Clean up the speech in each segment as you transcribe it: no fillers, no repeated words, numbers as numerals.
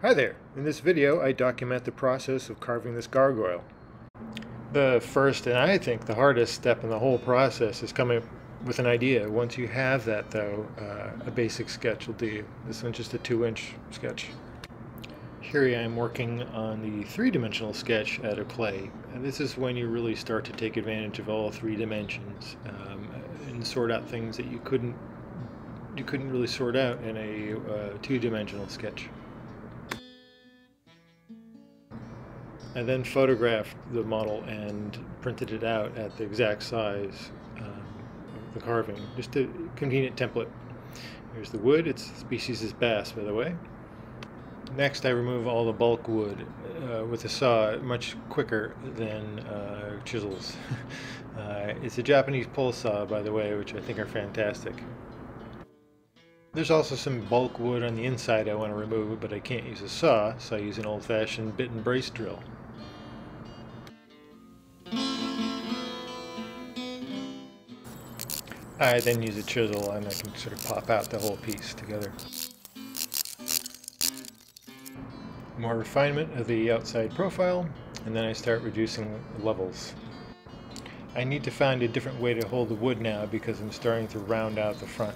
Hi there! In this video I document the process of carving this gargoyle. The first and I think the hardest step in the whole process is coming up with an idea. Once you have that though, a basic sketch will do. This one's just a 2-inch sketch. Here I am working on the 3-dimensional sketch out of clay. And this is when you really start to take advantage of all 3 dimensions and sort out things that you couldn't really sort out in a 2-dimensional sketch. I then photographed the model and printed it out at the exact size of the carving, just a convenient template. Here's the wood. Its species is bass, by the way. Next, I remove all the bulk wood with a saw, much quicker than chisels. It's a Japanese pull saw, by the way, which I think are fantastic. There's also some bulk wood on the inside I want to remove, but I can't use a saw, so I use an old-fashioned bit and brace drill. I then use a chisel and I can sort of pop out the whole piece together. More refinement of the outside profile, and then I start reducing levels. I need to find a different way to hold the wood now because I'm starting to round out the front.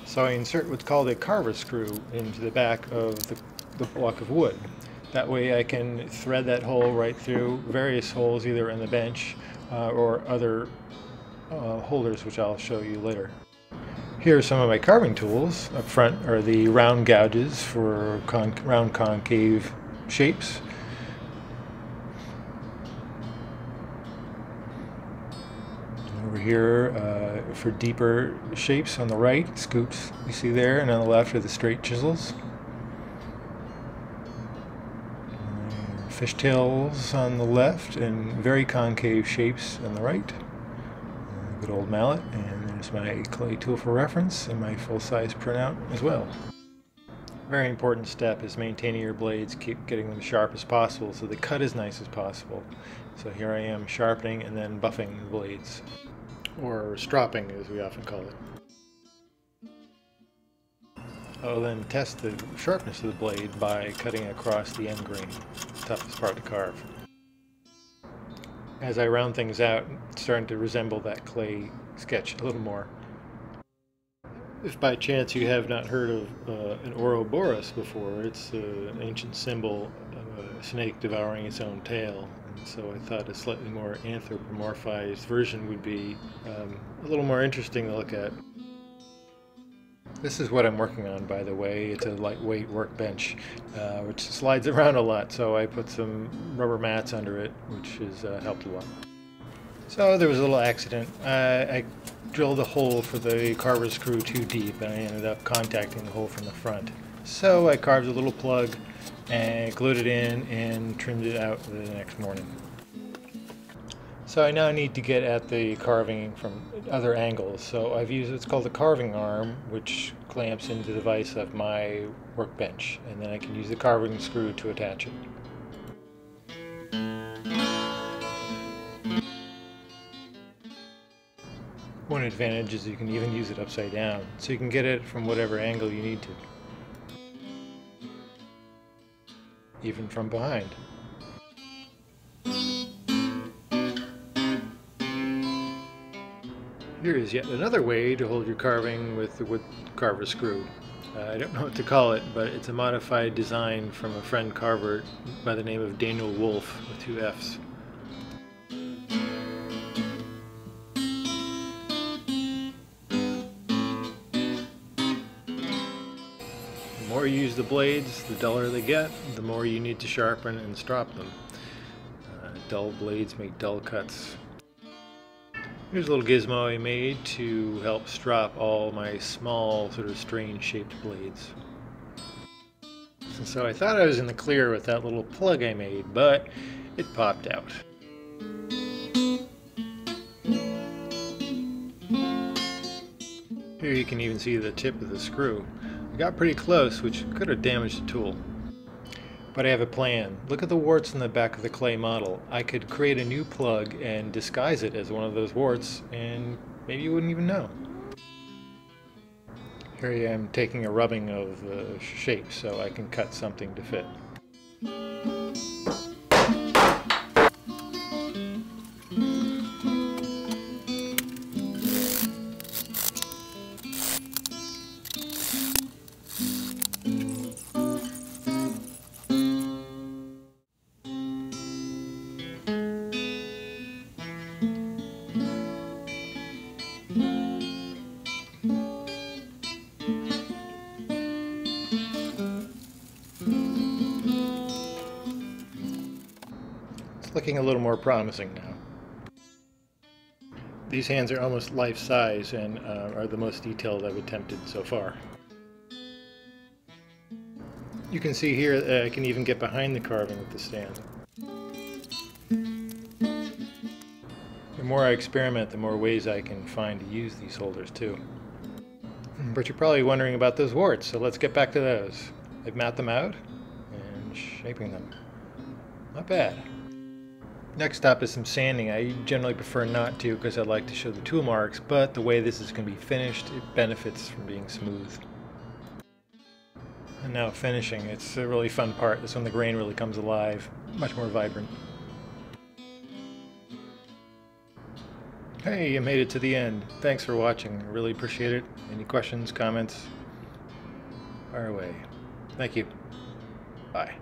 So I insert what's called a carver screw into the back of the block of wood. That way I can thread that hole right through various holes either in the bench or other holders, which I'll show you later. Here are some of my carving tools. Up front are the round gouges for round concave shapes. Over here for deeper shapes on the right, scoops you see there, and on the left are the straight chisels. Fishtails on the left and very concave shapes on the right. Good old mallet, and there's my clay tool for reference and my full-size printout as well. Very important step is maintaining your blades, keep getting them sharp as possible so they cut as nice as possible. So here I am sharpening and then buffing the blades, or stropping as we often call it. I'll then test the sharpness of the blade by cutting across the end grain, the toughest part to carve. As I round things out, it's starting to resemble that clay sketch a little more. If by chance you have not heard of an Ouroboros before, it's an ancient symbol of a snake devouring its own tail. And so I thought a slightly more anthropomorphized version would be a little more interesting to look at. This is what I'm working on, by the way. It's a lightweight workbench, which slides around a lot, so I put some rubber mats under it, which has helped a lot. So there was a little accident. I drilled a hole for the carver screw too deep, and I ended up contacting the hole from the front. So I carved a little plug and glued it in and trimmed it out the next morning. So I now need to get at the carving from other angles. So I've used what's called a carving arm, which clamps into the vise of my workbench, and then I can use the carving screw to attach it. One advantage is you can even use it upside down, so you can get it from whatever angle you need to, even from behind. Here is yet another way to hold your carving with the wood carver screw. I don't know what to call it, but it's a modified design from a friend carver by the name of Daniel Wolf with 2 F's. The more you use the blades, the duller they get, the more you need to sharpen and strop them. Dull blades make dull cuts. Here's a little gizmo I made to help strop all my small, sort of strange shaped blades. And so I thought I was in the clear with that little plug I made, but it popped out. Here you can even see the tip of the screw. I got pretty close, which could have damaged the tool. But I have a plan. Look at the warts in the back of the clay model. I could create a new plug and disguise it as one of those warts, and maybe you wouldn't even know. Here I am taking a rubbing of the shape so I can cut something to fit. It's looking a little more promising now. These hands are almost life-size and are the most detailed I've attempted so far. You can see here that I can even get behind the carving with the stand. The more I experiment, the more ways I can find to use these holders too. But you're probably wondering about those warts, so let's get back to those. I've mapped them out and shaping them. Not bad. Next up is some sanding. I generally prefer not to because I like to show the tool marks, but the way this is going to be finished, it benefits from being smooth. And now finishing. It's a really fun part. This is when the grain really comes alive, much more vibrant. Hey, you made it to the end. Thanks for watching. I really appreciate it. Any questions, comments? Fire away. Thank you. Bye.